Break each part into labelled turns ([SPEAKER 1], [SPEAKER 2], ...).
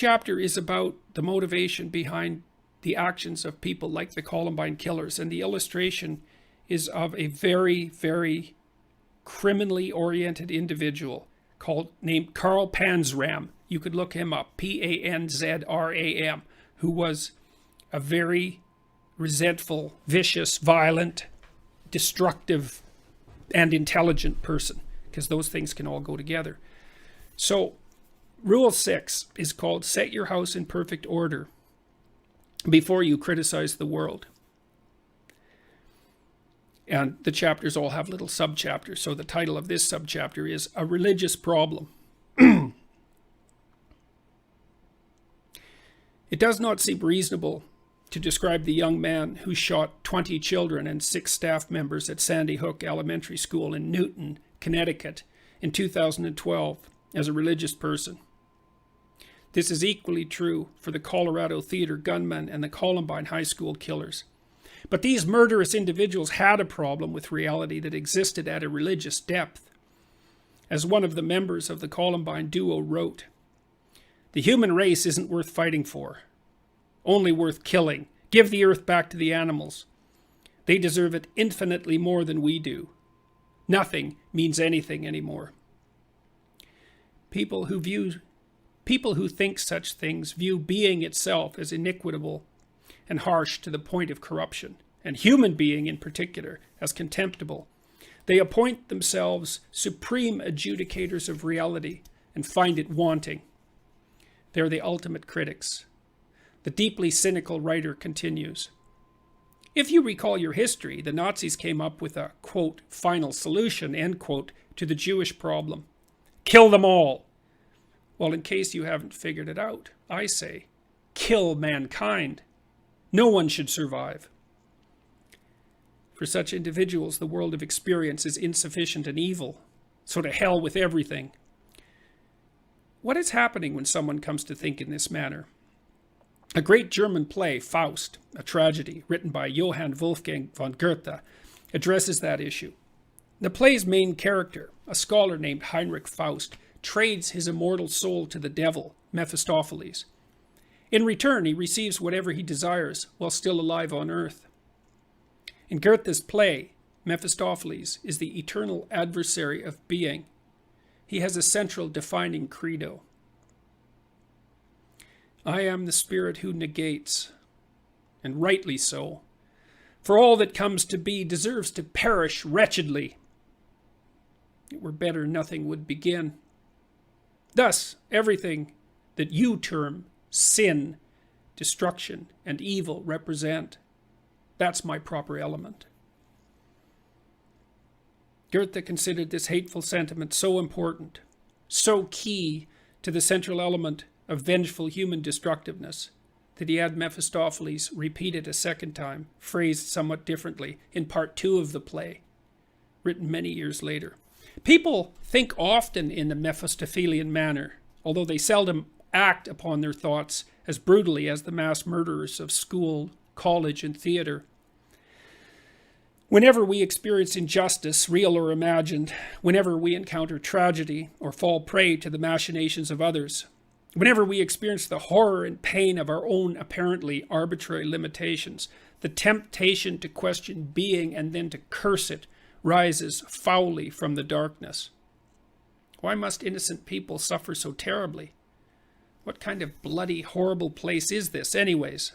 [SPEAKER 1] Chapter is about the motivation behind the actions of people like the Columbine killers, and the illustration is of a very, very criminally oriented individual named Carl Panzram. You could look him up, Panzram, who was a very resentful, vicious, violent, destructive, and intelligent person, because those things can all go together. So Rule 6 is called Set Your House in Perfect Order Before You Criticize the World. And the chapters all have little subchapters. So the title of this subchapter is A Religious Problem. It does not seem reasonable to describe the young man who shot 20 children and 6 staff members at Sandy Hook Elementary School in Newton, Connecticut in 2012 as a religious person. This is equally true for the Colorado Theater gunman and the Columbine High School killers. But these murderous individuals had a problem with reality that existed at a religious depth. As one of the members of the Columbine duo wrote, "The human race isn't worth fighting for, only worth killing. Give the earth back to the animals. They deserve it infinitely more than we do. Nothing means anything anymore." People who think such things view being itself as inequitable and harsh to the point of corruption, and human being in particular as contemptible. They appoint themselves supreme adjudicators of reality and find it wanting. They're the ultimate critics. The deeply cynical writer continues, "If you recall your history, the Nazis came up with a, quote, final solution, end quote, to the Jewish problem. Kill them all. Well, in case you haven't figured it out, I say, kill mankind. No one should survive." For such individuals, the world of experience is insufficient and evil. So to hell with everything. What is happening when someone comes to think in this manner? A great German play, Faust, a tragedy, written by Johann Wolfgang von Goethe, addresses that issue. The play's main character, a scholar named Heinrich Faust, trades his immortal soul to the devil, Mephistopheles. In return, he receives whatever he desires while still alive on earth. In Goethe's play, Mephistopheles is the eternal adversary of being. He has a central defining credo. "I am the spirit who negates, and rightly so, for all that comes to be deserves to perish wretchedly. It were better nothing would begin. Thus, everything that you term sin, destruction, and evil represent, that's my proper element." Goethe considered this hateful sentiment so important, so key to the central element of vengeful human destructiveness, that he had Mephistopheles repeated a second time, phrased somewhat differently, in part 2 of the play, written many years later. People think often in the mephistophelian manner, although they seldom act upon their thoughts as brutally as the mass murderers of school, college, and theater. Whenever we experience injustice, real or imagined, whenever we encounter tragedy or fall prey to the machinations of others, whenever we experience the horror and pain of our own apparently arbitrary limitations, the temptation to question being and then to curse it rises foully from the darkness. Why must innocent people suffer so terribly? What kind of bloody, horrible place is this, anyways?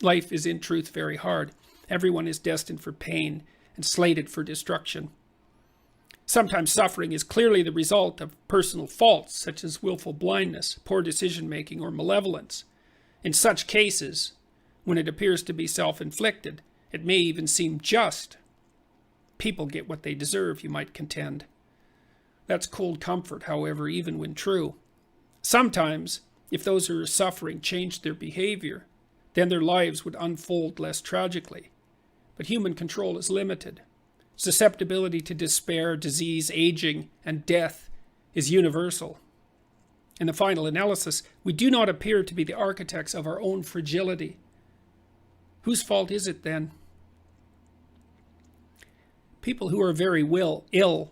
[SPEAKER 1] Life is in truth very hard. Everyone is destined for pain and slated for destruction. Sometimes suffering is clearly the result of personal faults, such as willful blindness, poor decision-making, or malevolence. In such cases, when it appears to be self-inflicted, it may even seem just. People get what they deserve, you might contend. That's cold comfort, however, even when true. Sometimes, if those who are suffering changed their behavior, then their lives would unfold less tragically. But human control is limited. Susceptibility to despair, disease, aging, and death is universal. In the final analysis, we do not appear to be the architects of our own fragility. Whose fault is it then? People who are very ill,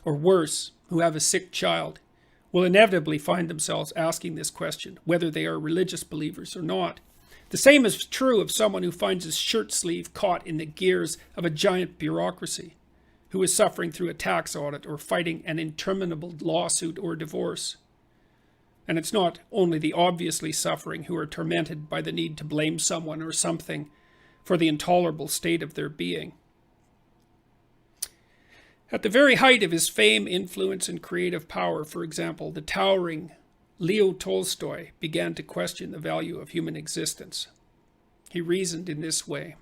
[SPEAKER 1] or worse, who have a sick child, will inevitably find themselves asking this question, whether they are religious believers or not. The same is true of someone who finds his shirt sleeve caught in the gears of a giant bureaucracy, who is suffering through a tax audit or fighting an interminable lawsuit or divorce. And it's not only the obviously suffering who are tormented by the need to blame someone or something for the intolerable state of their being. At the very height of his fame, influence, and creative power, for example, the towering Leo Tolstoy began to question the value of human existence. He reasoned in this way.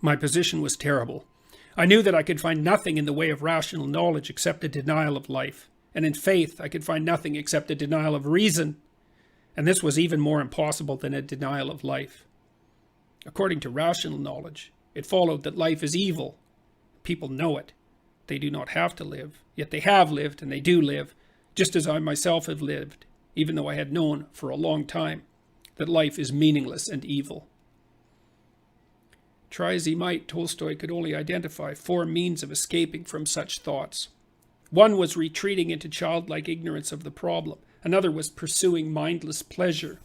[SPEAKER 1] My position was terrible. I knew that I could find nothing in the way of rational knowledge except a denial of life, and in faith I could find nothing except a denial of reason, and this was even more impossible than a denial of life. According to rational knowledge, it followed that life is evil. People know it. They do not have to live, yet they have lived and they do live, just as I myself have lived, even though I had known for a long time that life is meaningless and evil. Try as he might, Tolstoy could only identify 4 means of escaping from such thoughts. One was retreating into childlike ignorance of the problem. Another was pursuing mindless pleasure.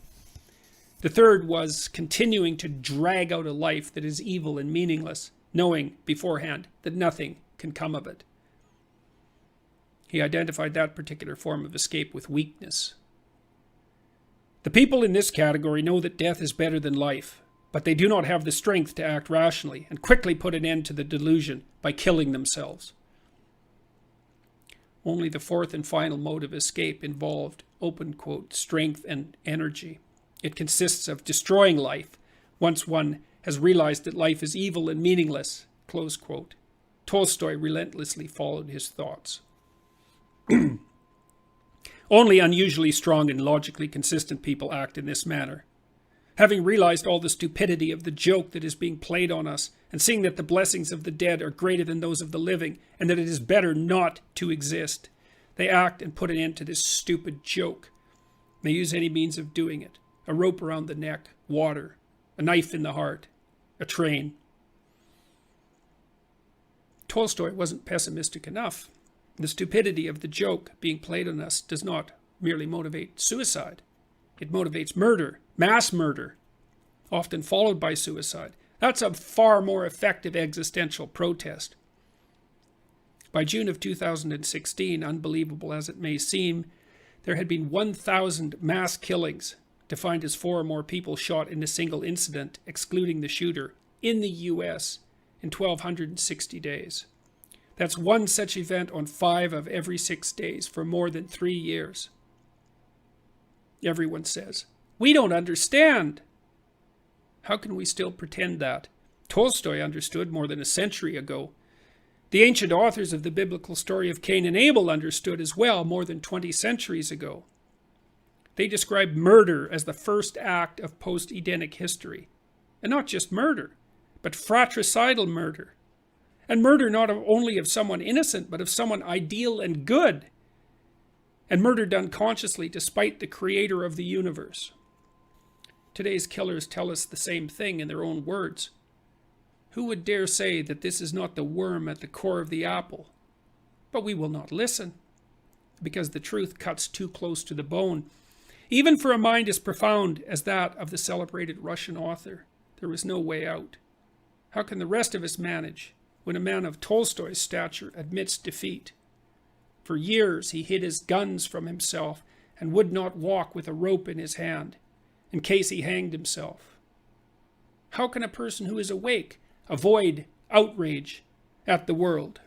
[SPEAKER 1] The third was continuing to drag out a life that is evil and meaningless, knowing beforehand that nothing can come of it. He identified that particular form of escape with weakness. The people in this category know that death is better than life, but they do not have the strength to act rationally and quickly put an end to the delusion by killing themselves. Only the fourth and final mode of escape involved, open quote, strength and energy. It consists of destroying life once one has realized that life is evil and meaningless, close quote. Tolstoy relentlessly followed his thoughts. Only unusually strong and logically consistent people act in this manner. Having realized all the stupidity of the joke that is being played on us, and seeing that the blessings of the dead are greater than those of the living, and that it is better not to exist, they act and put an end to this stupid joke. They use any means of doing it. A rope around the neck, water, a knife in the heart, a train. Tolstoy wasn't pessimistic enough. The stupidity of the joke being played on us does not merely motivate suicide. It motivates murder, mass murder, often followed by suicide. That's a far more effective existential protest. By June of 2016, unbelievable as it may seem, there had been 1,000 mass killings, defined as 4 or more people shot in a single incident, excluding the shooter, in the US in 1,260 days. That's one such event on 5 of every 6 days for more than 3 years. Everyone says, we don't understand. How can we still pretend that? Tolstoy understood more than a century ago. The ancient authors of the biblical story of Cain and Abel understood as well more than 20 centuries ago. They described murder as the first act of post-Edenic history. And not just murder, but fratricidal murder. And murder not only of someone innocent, but of someone ideal and good. And murder done consciously despite the creator of the universe. Today's killers tell us the same thing in their own words. Who would dare say that this is not the worm at the core of the apple? But we will not listen, because the truth cuts too close to the bone. Even for a mind as profound as that of the celebrated Russian author, there was no way out. How can the rest of us manage when a man of Tolstoy's stature admits defeat? For years he hid his guns from himself and would not walk with a rope in his hand, in case he hanged himself. How can a person who is awake avoid outrage at the world?